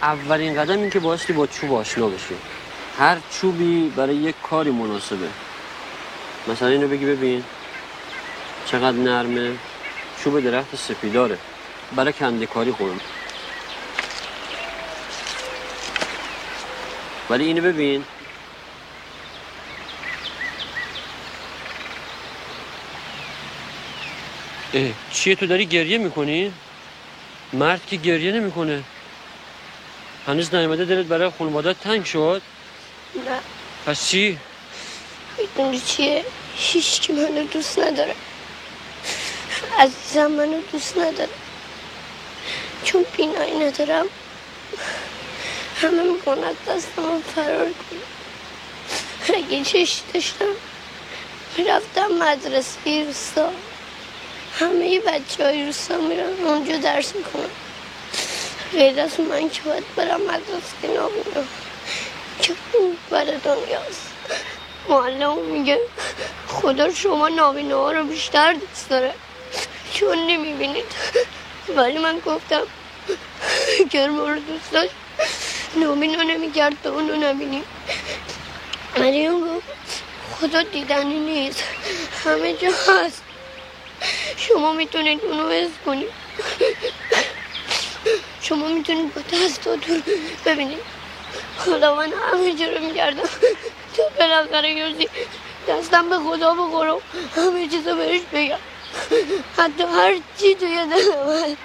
اولین قدم این که بایستی با چوب آشنا بشی. هر چوبی برای یک کاری مناسبه. مثلا اینو بگی ببین چقدر نرمه. چوب درخت سپیداره، برای کنده کاری خوبه. ولی اینو ببین، چیه تو داری گریه میکنی؟ مرد که گریه نمیکنه. هنوز نیومده دلت برای خانواده‌ات تنگ شد؟ نه. پس چی؟ میدونی چیه؟ هیچ کی منو دوست نداره. عزیزم منو دوست نداره. چون بینایی ندارم همه میکنن دستم فرار کنم. اگه چشم داشتم میرفتم مدرسه روستا. همه بچه های روستا میرن اونجا درس میکنن. غیر از من که باید برم مدرسه نابینا که اون بر دنیاست. معلم میگه خدا شما نابینا ها رو بیشتر دوست داره چون نمیبینید. ولی من گفتم اگر ما رو دوست داشت نابینا نمیکرد تا اونو نبینیم. ولی اون گفت خدا دیدنی نیست، همه جا هست، شما میتونید اونو حس کنید. شما میتونید با دستاتون ببینید. خدا من همه جا رو میکردم تا بالاخره یوزی دستم به خدا بخورم همه چیزو بهش بگم، حتی هر چی توی دلم هست.